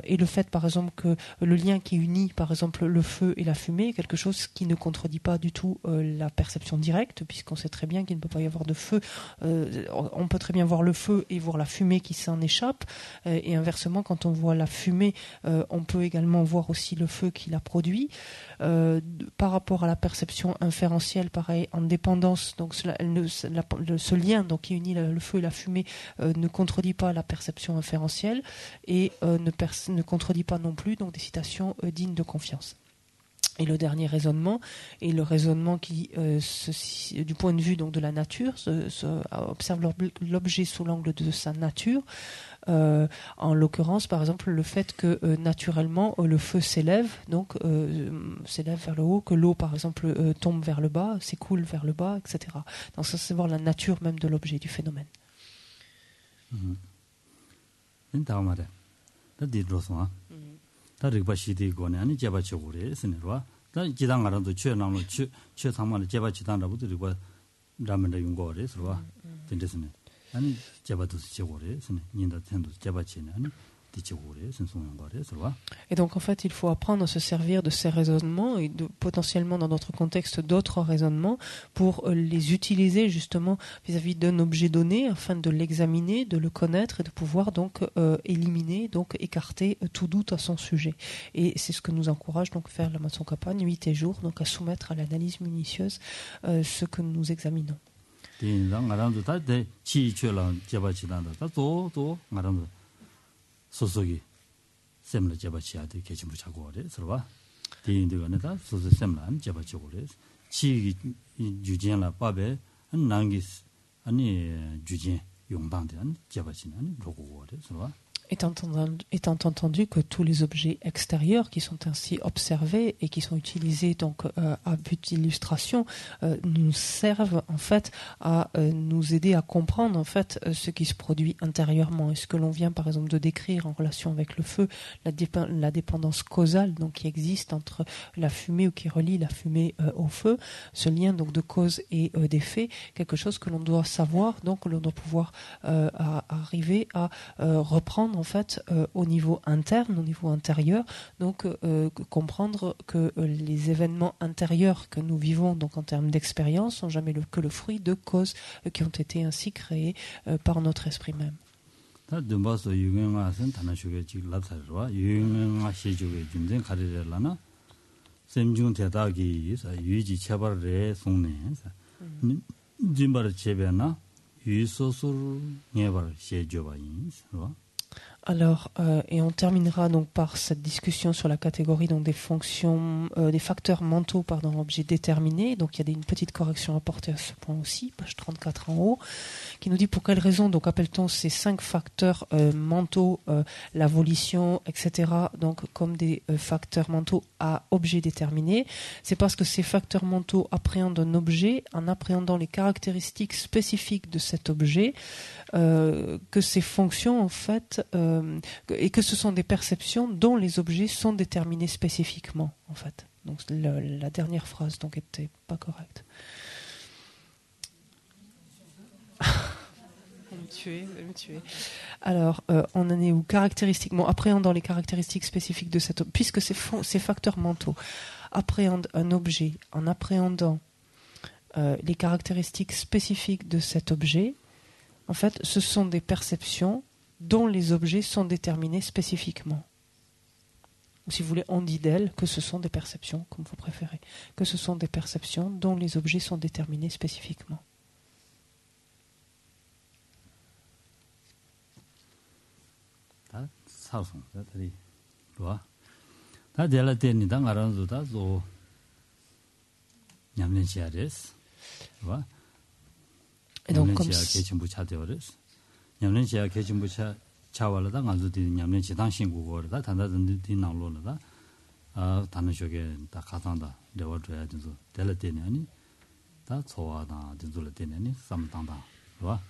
Et le fait, par exemple, que le lien qui unit, par exemple, le feu et la fumée est quelque chose qui ne contredit pas du tout la perception directe, puisqu'on sait très bien qu'il ne peut pas y avoir de feu. On peut très bien voir le feu et voir la fumée qui s'en échappe. Et inversement, quand on voit la fumée, on peut également voir aussi le feu qui la produit. Par rapport à la perception inférentielle, pareil, en dépendance, donc ce lien donc, qui unit le feu et la fumée ne contredit pas la perception inférentielle et ne contredit pas non plus donc des citations dignes de confiance. Et le dernier raisonnement est le raisonnement qui, du point de vue donc de la nature, observe l'objet sous l'angle de sa nature. En l'occurrence, par exemple, le fait que naturellement le feu s'élève, donc s'élève vers le haut, que l'eau, par exemple, tombe vers le bas, s'écoule vers le bas, etc. Donc ça, c'est voir la nature même de l'objet, du phénomène. 다 디로서 다 리바시디 고네 아니 제바치고레 스네로와 다 지당가라도 최나로 최 상만의 제바치단라부터 리바 라면의 용거레스로와 된데스네 아니 제바도 제고레 스네 닌다 텐도 제바치네 아니 Et donc en fait, il faut apprendre à se servir de ces raisonnements et potentiellement dans notre contexte d'autres raisonnements pour les utiliser justement vis-à-vis d'un objet donné afin de l'examiner, de le connaître et de pouvoir donc éliminer, donc écarter tout doute à son sujet. Et c'est ce que nous encourage donc faire Lama Tsongkhapa nuit et jour, donc à soumettre à l'analyse minutieuse ce que nous examinons. 소속이 셈을 잡아치야돼 개침부 자고 그래 서로와 대인들간에다 소소 셈란 잡아치고 그래 치 유진라 밥에 난기 아니 주진 용방된 잡아치는 로고 그래 서로와 Étant entendu que tous les objets extérieurs qui sont ainsi observés et qui sont utilisés donc à but d'illustration nous servent en fait à nous aider à comprendre en fait ce qui se produit intérieurement et ce que l'on vient par exemple de décrire en relation avec le feu, la dépendance causale donc qui existe entre la fumée ou qui relie la fumée au feu, ce lien donc de cause et d'effet, quelque chose que l'on doit savoir, donc l'on doit pouvoir arriver à reprendre en fait au niveau interne, au niveau intérieur, donc comprendre que les événements intérieurs que nous vivons donc en termes d'expérience sont jamais que le fruit de causes qui ont été ainsi créées par notre esprit même. Alors, et on terminera donc par cette discussion sur la catégorie donc des fonctions, des facteurs mentaux, pardon, objets déterminés. Donc, il y a une petite correction à apporter à ce point aussi, page 34 en haut, qui nous dit pour quelle raison donc appelle-t-on ces 5 facteurs mentaux, la volition, etc. Donc, comme des facteurs mentaux à objets déterminés. C'est parce que ces facteurs mentaux appréhendent un objet en appréhendant les caractéristiques spécifiques de cet objet, que ces fonctions en fait et que ce sont des perceptions dont les objets sont déterminés spécifiquement en fait. Donc la dernière phrase donc était pas correcte. Vous me tuez. Alors on en est où caractéristiquement appréhendant les caractéristiques spécifiques de cet objet, puisque ces facteurs mentaux appréhendent un objet en appréhendant les caractéristiques spécifiques de cet objet. En fait, ce sont des perceptions dont les objets sont déterminés spécifiquement. Ou si vous voulez, on dit d'elles que ce sont des perceptions, comme vous préférez, que ce sont des perceptions dont les objets sont déterminés spécifiquement. Et donc comme 냠렌치야 개침부차 차월다 가지고 냠렌치 당신국어다 단다든지 나올로다 아 단어적에 다 가상다 레워줘야 돼서 될 때는 아니 다 좋아다 진짜로 때는 삼당다 봐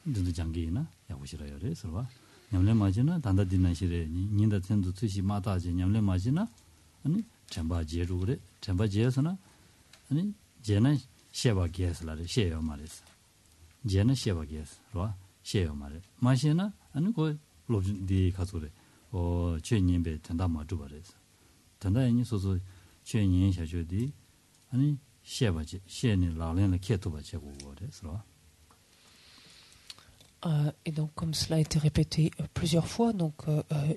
진짜 장기나 야고시라요 그래서 봐 냠렌 맞이나 단다디나 시래 닌다 텐도 뜻이 마다지 냠렌 맞이나 아니 잠바지로 그래 잠바지에서나 아니 제는 셰바기에서라 셰요 말이었어 제는 셰바기에서 봐 셰요 말이야. 마시나 아니 그 로디 가서래. 최년배 된다 맞죠 버려서. 된다니 소소 최년 샤줘디 아니 셰바지 셰니 라렌의 케토바 제고 그래서. Et donc, comme cela a été répété plusieurs fois, donc,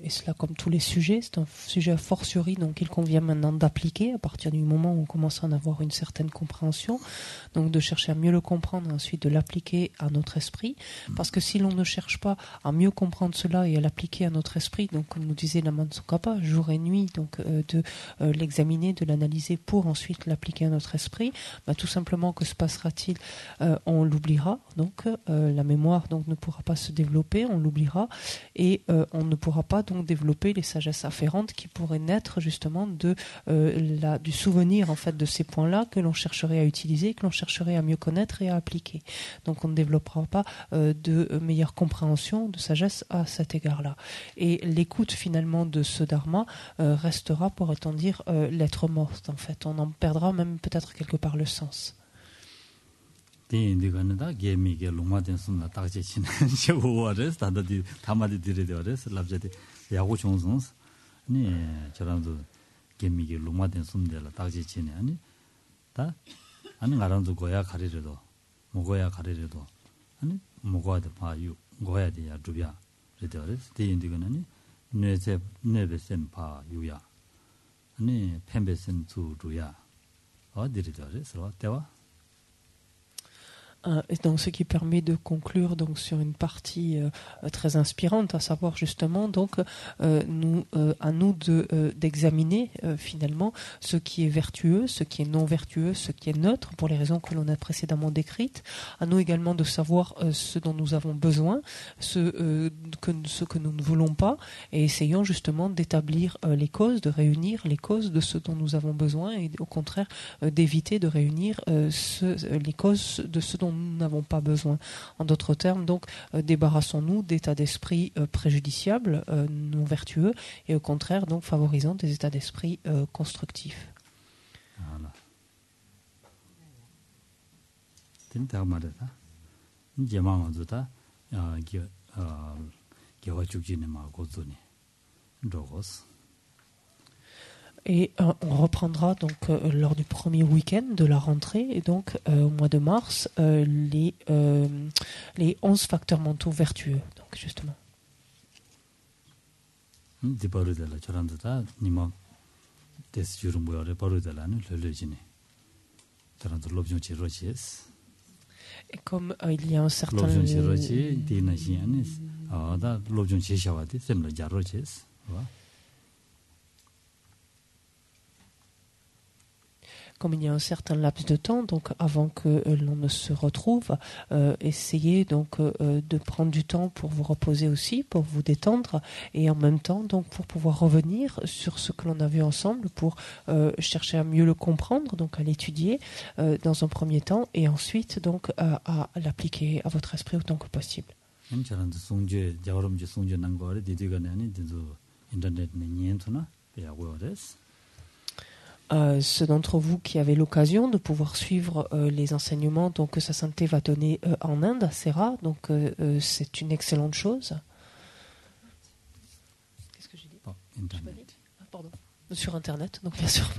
et cela comme tous les sujets, c'est un sujet a fortiori, donc il convient maintenant d'appliquer à partir du moment où on commence à en avoir une certaine compréhension, donc de chercher à mieux le comprendre et ensuite de l'appliquer à notre esprit, parce que si l'on ne cherche pas à mieux comprendre cela et à l'appliquer à notre esprit, donc comme nous disait Lama Tsongkhapa, jour et nuit, donc de l'examiner, de l'analyser pour ensuite l'appliquer à notre esprit, bah, tout simplement que se passera-t-il? On l'oubliera, donc la mémoire donc ne pourra pas se développer, on l'oubliera et on ne pourra pas donc développer les sagesses afférentes qui pourraient naître justement du souvenir en fait de ces points-là que l'on chercherait à utiliser, que l'on chercherait à mieux connaître et à appliquer. Donc on ne développera pas de meilleure compréhension, de sagesse à cet égard-là. Et l'écoute finalement de ce dharma restera, pourrait-on dire, lettre morte en fait. On en perdra même peut-être quelque part le sens. 인디가는다 게미게 롱마된 숨나 딱지 치는 쇼워레스 다다디 타마디 디레데레스 랍제디 야구 총선스 아니 저랑도 개미게 루마된 숨데라 딱지 치네 아니 다 아니 가랑도 고야 가리래도 먹어야 가리래도 아니 먹어야 돼 봐요 고야 돼야 주야 그래도 대인들은 아니 뇌제 뇌베센 봐 유야 아니 펜베센 주야 어디리도 그래서 대화 Et donc, ce qui permet de conclure donc sur une partie très inspirante, à savoir justement donc à nous d'examiner finalement ce qui est vertueux, ce qui est non vertueux, ce qui est neutre pour les raisons que l'on a précédemment décrites. À nous également de savoir ce dont nous avons besoin, ce que nous ne voulons pas, et essayons justement d'établir les causes, de réunir les causes de ce dont nous avons besoin, et au contraire d'éviter de réunir les causes de ce dont nous n'avons pas besoin. En d'autres termes, donc, débarrassons-nous d'états d'esprit préjudiciables, non vertueux, et au contraire, donc, favorisant des états d'esprit constructifs. Voilà. Tinta marata. Njema zuta gewa chukjine ma gozuni. Drogos. Et on reprendra donc lors du premier week-end de la rentrée, et donc au mois de mars, les 11 facteurs mentaux vertueux, donc justement. Et comme il y a un certain... Comme il y a un certain laps de temps, donc avant que l'on ne se retrouve, essayez donc de prendre du temps pour vous reposer aussi, pour vous détendre, et en même temps donc pour pouvoir revenir sur ce que l'on a vu ensemble, pour chercher à mieux le comprendre, donc à l'étudier dans un premier temps, et ensuite donc à l'appliquer à votre esprit autant que possible. Ceux d'entre vous qui avez l'occasion de pouvoir suivre les enseignements donc, que Sa Sainteté va donner en Inde, à Sera, donc c'est une excellente chose. Qu'est-ce que j'ai dit? Internet. Ah, pardon. Sur Internet, donc bien sûr.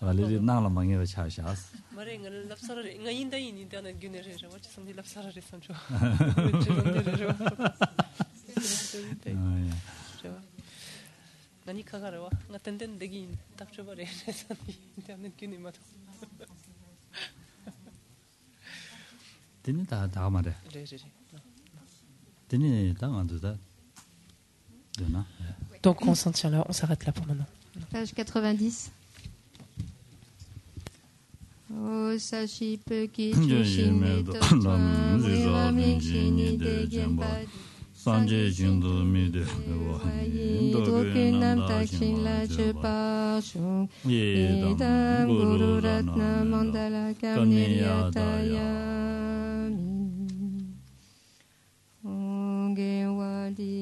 Valérie nala mangi chashas. Mare ngal lapsarare ngayin dai ni internet gunere je watch samedi lapsarare sancho. Nani kagara wa ngatenden degi takchobare samedi internet gune mato. Dini da mare. Dini da anduda. Dona. Donc on s'en tient là, on s'arrête là pour maintenant. Page 90. O sashi ki chushine to tram rami chini de genpa Sanje jindu mi de doku nam takshin la chupa shung yedam guru ratna mandala kamniyatayami onge wadi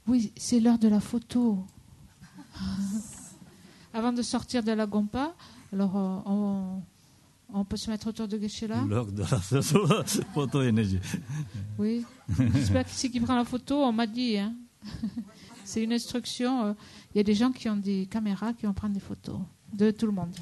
Oui, c'est l'heure de la photo. Avant de sortir de la Gompa, alors on peut se mettre autour de Geshe-la. L'heure de la photo énergie. Oui, j'espère que c'est qui prend la photo, on m'a dit. Hein. C'est une instruction. Il y a des gens qui ont des caméras qui vont prendre des photos de tout le monde.